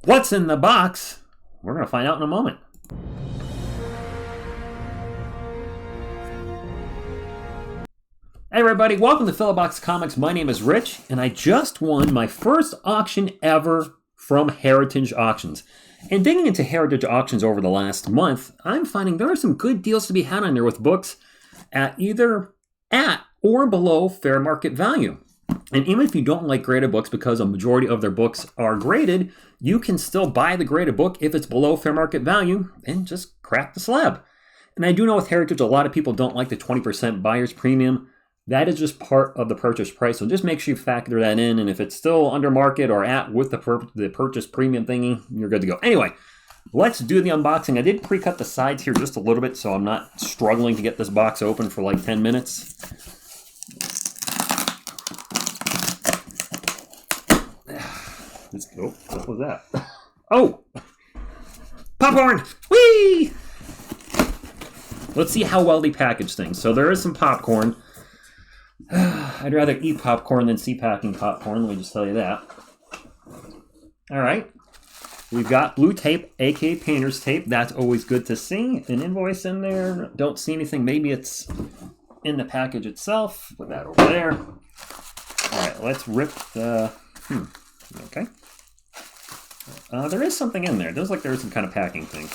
What's in the box? We're going to find out in a moment. Hey everybody, welcome to Philobox Comics. My name is Rich, and I just won my first auction ever from Heritage Auctions. And digging into Heritage Auctions over the last month, I'm finding there are some good deals to be had on there with books at either at or below fair market value. And even if you don't like graded books because a majority of their books are graded, you can still buy the graded book if it's below fair market value and just crack the slab. And I do know with Heritage, a lot of people don't like the 20% buyer's premium. That is just part of the purchase price, so just make sure you factor that in. And if it's still under market or at with the purchase premium thingy, you're good to go. Anyway, let's do the unboxing. I did pre-cut the sides here just a little bit, so I'm not struggling to get this box open for like 10 minutes. Oh, what was that? Oh! Popcorn! Whee! Let's see how well they package things. So there is some popcorn. I'd rather eat popcorn than see packing popcorn, let me just tell you that. Alright. We've got blue tape, aka painter's tape. That's always good to see. An invoice in there. Don't see anything. Maybe it's in the package itself. Put that over there. Alright, let's rip the... Okay. There is something in there. It looks like there's some kind of packing thing.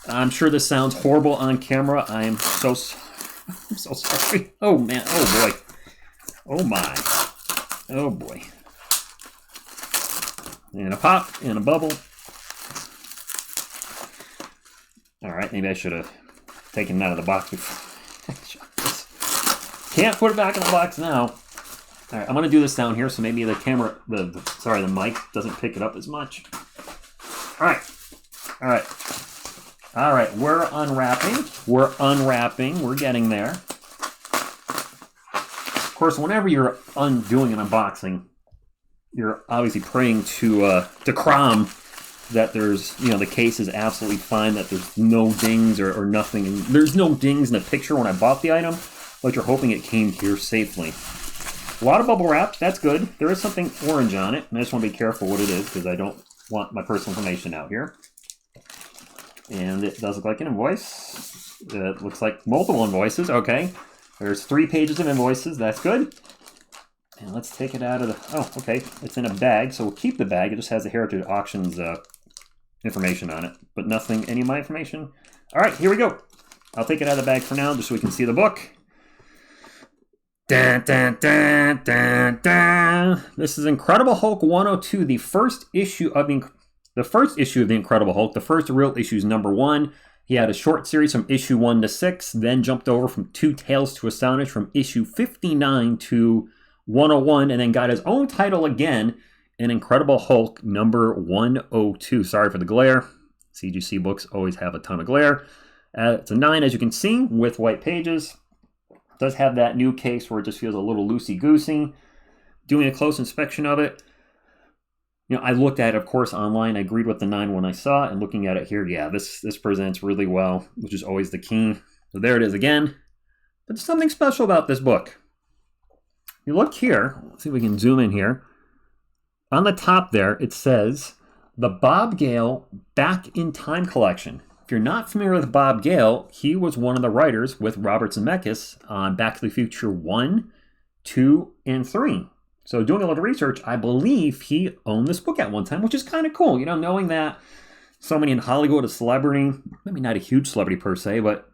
I'm sure this sounds horrible on camera. I'm so sorry. Oh, man. Oh, boy. Oh, my. Oh, boy. And a pop and a bubble. All right. Maybe I should have taken it out of the box before. Can't put it back in the box now. All right, I'm going to do this down here so maybe the camera, the mic doesn't pick it up as much. All right, we're unwrapping. We're getting there. Of course, whenever you're doing an unboxing, you're obviously praying to Crom that there's, the case is absolutely fine, that there's no dings or nothing. And there's no dings in the picture when I bought the item, but you're hoping it came here safely. A lot of bubble wrap, that's good. There is something orange on it, and I just want to be careful what it is because I don't want my personal information out here. And it does look like an invoice. It looks like multiple invoices, okay. There's 3 pages of invoices, that's good. And let's take it out of the, oh, okay. It's in a bag, so we'll keep the bag. It just has the Heritage Auctions information on it, but nothing, any of my information. All right, here we go. I'll take it out of the bag for now just so we can see the book. Dun, dun, dun, dun, dun. This is Incredible Hulk 102, the first issue of the Incredible Hulk. The first real issue is #1. He had a short series from issue 1 to 6, then jumped over from 2 Tales to Astonish from issue 59 to 101, and then got his own title again in Incredible Hulk number 102. Sorry for the glare. CGC books always have a ton of glare. It's a 9, as you can see, with white pages. It does have that new case where it just feels a little loosey-goosey. Doing a close inspection of it, I looked at it, of course, online. I agreed with the 9 when I saw it, and looking at it here, yeah, this presents really well, which is always the key. So there it is again. But there's something special about this book. You look here, let's see if we can zoom in here. On the top there, it says, the Bob Gale Back in Time Collection. If you're not familiar with Bob Gale, he was one of the writers with Robert Zemeckis on Back to the Future 1, 2, and 3. So doing a little research, I believe he owned this book at one time, which is kind of cool. Knowing that somebody in Hollywood, a celebrity, maybe not a huge celebrity per se, but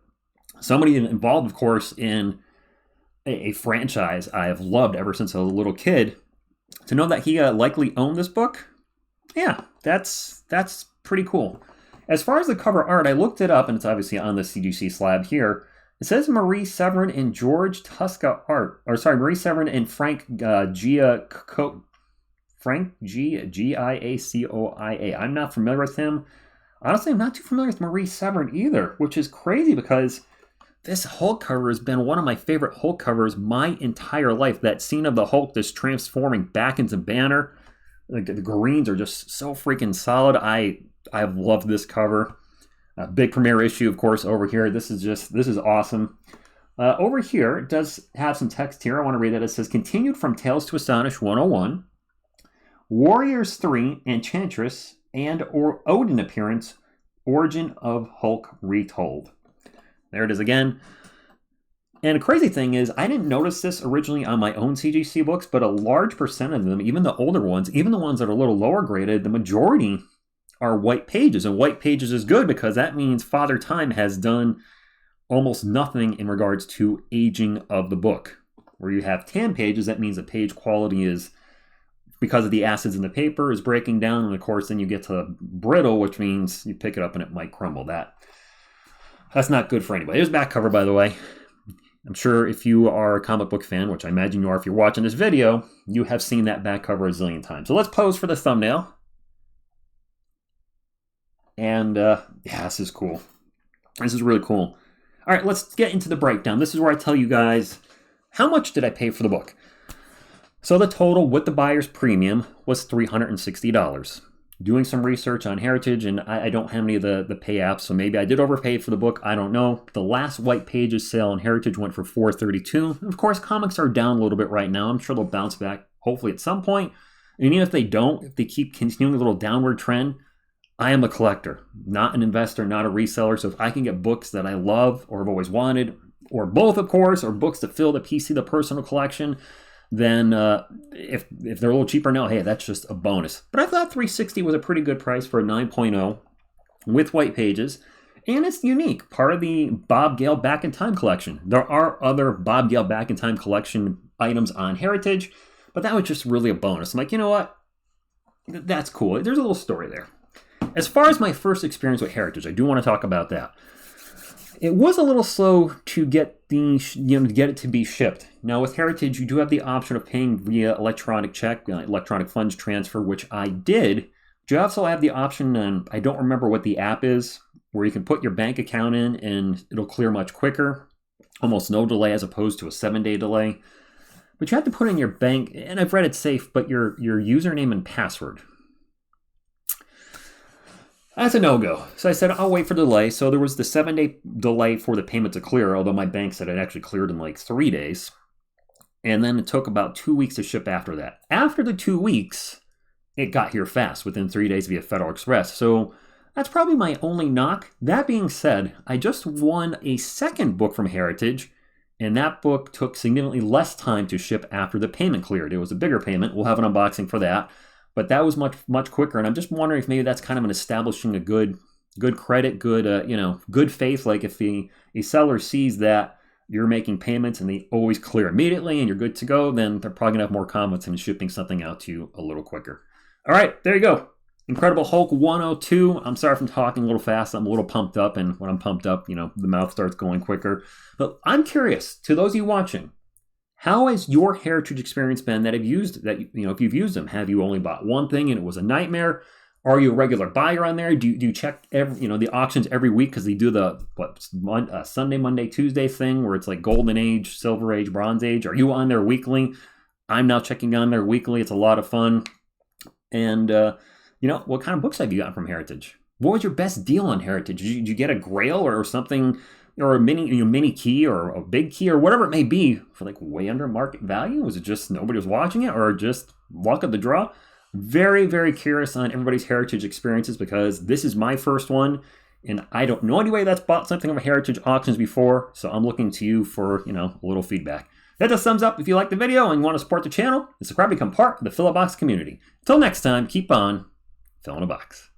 somebody involved, of course, in a franchise I have loved ever since I was a little kid, to know that he likely owned this book, yeah, that's pretty cool. As far as the cover art, I looked it up, and it's obviously on the CGC slab here. It says Marie Severin and George Tosca art. Or sorry, Marie Severin and Frank Giacoia. I'm not familiar with him. Honestly, I'm not too familiar with Marie Severin either, which is crazy because this Hulk cover has been one of my favorite Hulk covers my entire life. That scene of the Hulk just transforming back into Banner. The greens are just so freaking solid. I've loved this cover. Big premiere issue, of course, over here. This is awesome. Over here, it does have some text here. I want to read that. It says, continued from Tales to Astonish 101. Warriors 3, Enchantress, and or Odin appearance, Origin of Hulk Retold. There it is again. And the crazy thing is, I didn't notice this originally on my own CGC books, but a large percent of them, even the older ones, even the ones that are a little lower graded, the majority are white pages. And white pages is good because that means Father Time has done almost nothing in regards to aging of the book. Where you have tan pages, that means the page quality is, because of the acids in the paper, is breaking down. And of course, then you get to brittle, which means you pick it up and it might crumble. That's not good for anybody. Here's the back cover, by the way. I'm sure if you are a comic book fan, which I imagine you are if you're watching this video, you have seen that back cover a zillion times. So let's pose for the thumbnail. And yeah, this is cool. This is really cool. All right, let's get into the breakdown. This is where I tell you guys, how much did I pay for the book? So the total with the buyer's premium was $360. Doing some research on Heritage, and I don't have any of the pay apps, so maybe I did overpay for the book. I don't know. The last white pages sale on Heritage went for $432. Of course, comics are down a little bit right now. I'm sure they'll bounce back, hopefully at some point. And even if they don't, if they keep continuing a little downward trend, I am a collector, not an investor, not a reseller. So if I can get books that I love or have always wanted, or both, of course, or books that fill the PC, the personal collection, then if they're a little cheaper now, hey, that's just a bonus. But I thought $360 was a pretty good price for a 9.0 with white pages. And it's unique, part of the Bob Gale Back in Time collection. There are other Bob Gale Back in Time collection items on Heritage, but that was just really a bonus. I'm like, you know what? That's cool. There's a little story there. As far as my first experience with Heritage, I do want to talk about that. It was a little slow to get get it to be shipped. Now with Heritage, you do have the option of paying via electronic check, electronic funds transfer, which I did. You also have the option, and I don't remember what the app is, where you can put your bank account in and it'll clear much quicker, almost no delay as opposed to a 7-day delay. But you have to put in your bank, and I've read it's safe, but your username and password. That's a no-go. So I said, I'll wait for the delay. So there was the 7-day delay for the payment to clear, although my bank said it actually cleared in like 3 days. And then it took about 2 weeks to ship after that. After the 2 weeks, it got here fast, within 3 days via Federal Express. So that's probably my only knock. That being said, I just won a second book from Heritage, and that book took significantly less time to ship after the payment cleared. It was a bigger payment. We'll have an unboxing for that. But that was much quicker, and I'm just wondering if maybe that's kind of an establishing a good credit, good faith. Like if a seller sees that you're making payments and they always clear immediately and you're good to go, then they're probably gonna have more confidence in shipping something out to you a little quicker. All right, there you go. Incredible Hulk 102. I'm sorry if I'm talking a little fast. I'm a little pumped up, and when I'm pumped up, the mouth starts going quicker. But I'm curious, to those of you watching, how has your Heritage experience been that have used that? If you've used them, have you only bought one thing and it was a nightmare? Are you a regular buyer on there? Do you check the auctions every week because they do the Sunday, Monday, Tuesday thing where it's like Golden Age, Silver Age, Bronze Age? Are you on there weekly? I'm now checking on there weekly. It's a lot of fun. And what kind of books have you gotten from Heritage? What was your best deal on Heritage? Did you get a Grail or something? Or a mini key or a big key or whatever it may be for like way under market value? Was it just nobody was watching it or just luck of the draw? Very, very curious on everybody's Heritage experiences because this is my first one and I don't know anybody that's bought something from Heritage auctions before. So I'm looking to you for, a little feedback. That does thumbs up if you like the video and you want to support the channel and subscribe to become part of the Fill a Box community. Until next time, keep on filling a box.